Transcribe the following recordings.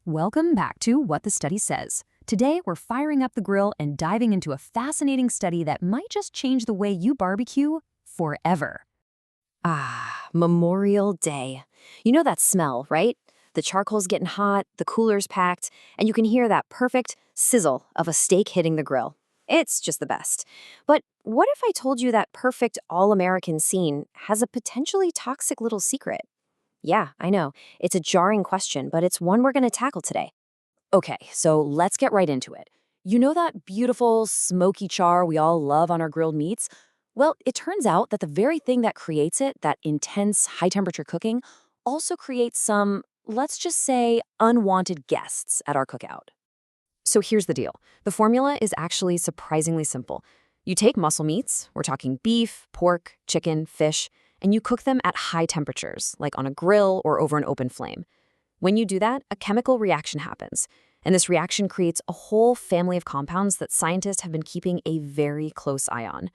Welcome back to What the Study Says. Today, we're firing up the grill and diving into a fascinating study that might just change the way you barbecue forever. Memorial Day. You know that smell, right? The charcoal's getting hot, the cooler's packed, and you can hear that perfect sizzle of a steak hitting the grill. It's just the best. But what if I told you that perfect all-American scene has a potentially toxic little secret? Yeah, I know. It's a jarring question, but it's one we're going to tackle today. Okay, so let's get right into it. You know that beautiful, smoky char we all love on our grilled meats? Well, it turns out that the very thing that creates it, that intense, high-temperature cooking, also creates some, let's just say, unwanted guests at our cookout. So here's the deal. The formula is actually surprisingly simple. You take muscle meats, we're talking beef, pork, chicken, fish, and you cook them at high temperatures, like on a grill or over an open flame. When you do that, a chemical reaction happens, and this reaction creates a whole family of compounds that scientists have been keeping a very close eye on.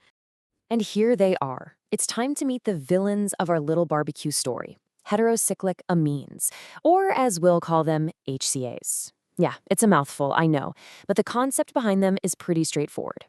And here they are. It's time to meet the villains of our little barbecue story, heterocyclic amines, or as we'll call them, HCAs. Yeah, it's a mouthful, I know, but the concept behind them is pretty straightforward.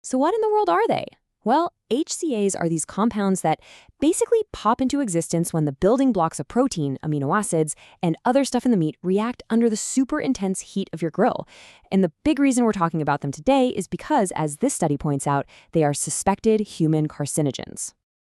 So what in the world are they? Well, HCAs are these compounds that basically pop into existence when the building blocks of protein, amino acids, and other stuff in the meat react under the super intense heat of your grill. And the big reason we're talking about them today is because, as this study points out, they are suspected human carcinogens.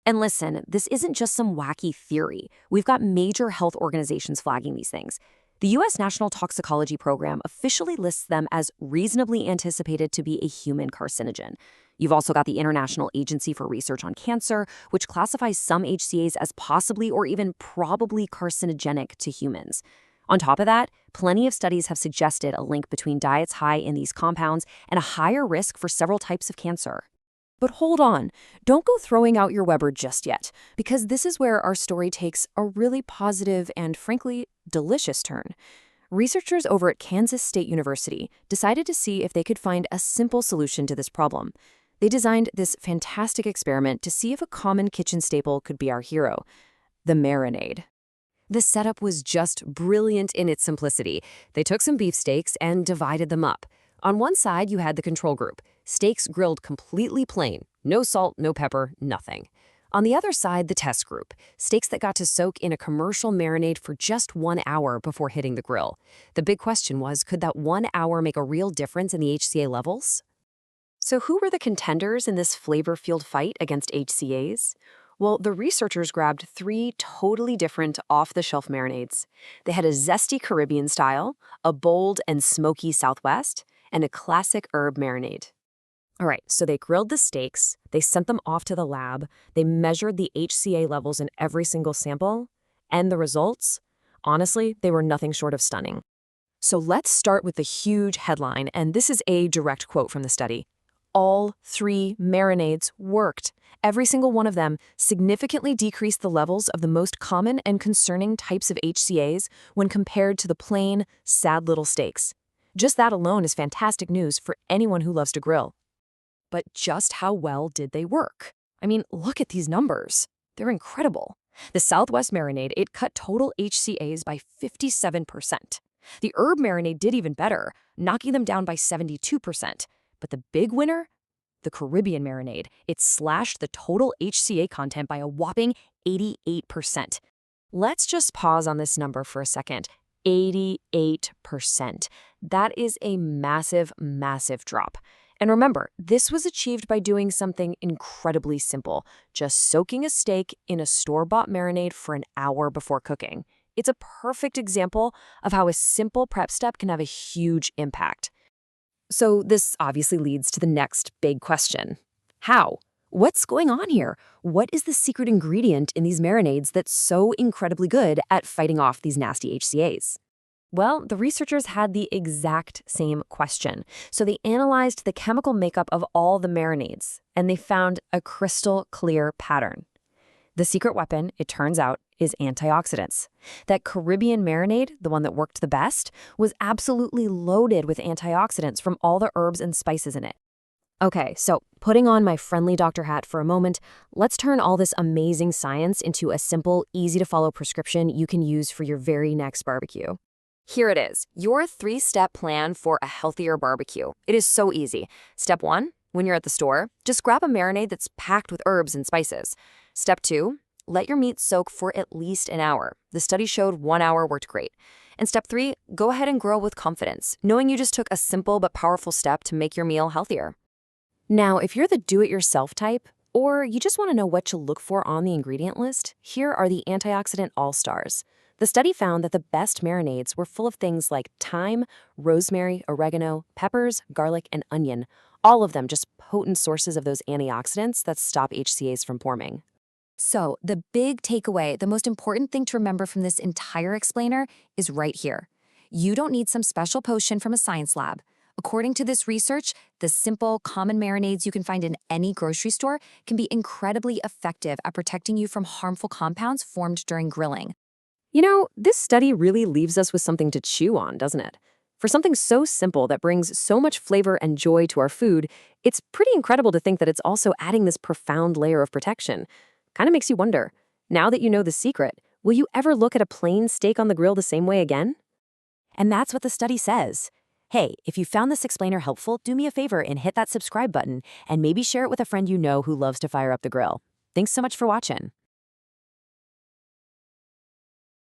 And listen, this isn't just some wacky theory. We've got major health organizations flagging these things. The U.S. National Toxicology Program officially lists them as reasonably anticipated to be a human carcinogen. You've also got the International Agency for Research on Cancer, which classifies some HCAs as possibly or even probably carcinogenic to humans. On top of that, plenty of studies have suggested a link between diets high in these compounds and a higher risk for several types of cancer. But hold on, don't go throwing out your Weber just yet, because this is where our story takes a really positive and, frankly, delicious turn. Researchers over at Kansas State University decided to see if they could find a simple solution to this problem. They designed this fantastic experiment to see if a common kitchen staple could be our hero, the marinade. The setup was just brilliant in its simplicity. They took some beef steaks and divided them up. On one side, you had the control group, steaks grilled completely plain, no salt, no pepper, nothing. On the other side, the test group, steaks that got to soak in a commercial marinade for just 1 hour before hitting the grill. The big question was, could that 1 hour make a real difference in the HCA levels? So who were the contenders in this flavor-fueled fight against HCAs? Well, the researchers grabbed 3 totally different off-the-shelf marinades. They had a zesty Caribbean style, a bold and smoky Southwest, and a classic herb marinade. All right, so they grilled the steaks, they sent them off to the lab, they measured the HCA levels in every single sample, and the results? Honestly, they were nothing short of stunning. So let's start with the huge headline, and this is a direct quote from the study. All 3 marinades worked. Every single one of them significantly decreased the levels of the most common and concerning types of HCAs when compared to the plain, sad little steaks. Just that alone is fantastic news for anyone who loves to grill. But just how well did they work? I mean, look at these numbers. They're incredible. The Southwest marinade, it cut total HCAs by 57%. The herb marinade did even better, knocking them down by 72%. But the big winner? The Caribbean marinade. It slashed the total HCA content by a whopping 88%. Let's just pause on this number for a second. 88%. That is a massive, massive drop. And remember, this was achieved by doing something incredibly simple, just soaking a steak in a store-bought marinade for an hour before cooking. It's a perfect example of how a simple prep step can have a huge impact. So this obviously leads to the next big question. How? What's going on here? What is the secret ingredient in these marinades that's so incredibly good at fighting off these nasty HCAs? Well, the researchers had the exact same question. So they analyzed the chemical makeup of all the marinades, and they found a crystal clear pattern. The secret weapon, it turns out, is antioxidants. That Caribbean marinade, the one that worked the best, was absolutely loaded with antioxidants from all the herbs and spices in it. Okay, so putting on my friendly doctor hat for a moment, let's turn all this amazing science into a simple, easy-to-follow prescription you can use for your very next barbecue. Here it is, your 3-step plan for a healthier barbecue. It is so easy. Step 1, when you're at the store, just grab a marinade that's packed with herbs and spices. Step 2, let your meat soak for at least an hour. The study showed 1 hour worked great. And step 3, go ahead and grill with confidence, knowing you just took a simple but powerful step to make your meal healthier. Now, if you're the do-it-yourself type, or you just want to know what to look for on the ingredient list, here are the antioxidant all-stars. The study found that the best marinades were full of things like thyme, rosemary, oregano, peppers, garlic, and onion, all of them just potent sources of those antioxidants that stop HCAs from forming. So, the big takeaway, the most important thing to remember from this entire explainer is right here. You don't need some special potion from a science lab. According to this research, the simple, common marinades you can find in any grocery store can be incredibly effective at protecting you from harmful compounds formed during grilling. You know, this study really leaves us with something to chew on, doesn't it? For something so simple that brings so much flavor and joy to our food, it's pretty incredible to think that it's also adding this profound layer of protection. Kind of makes you wonder, now that you know the secret, will you ever look at a plain steak on the grill the same way again? And that's what the study says. Hey, if you found this explainer helpful, do me a favor and hit that subscribe button and maybe share it with a friend you know who loves to fire up the grill. Thanks so much for watching.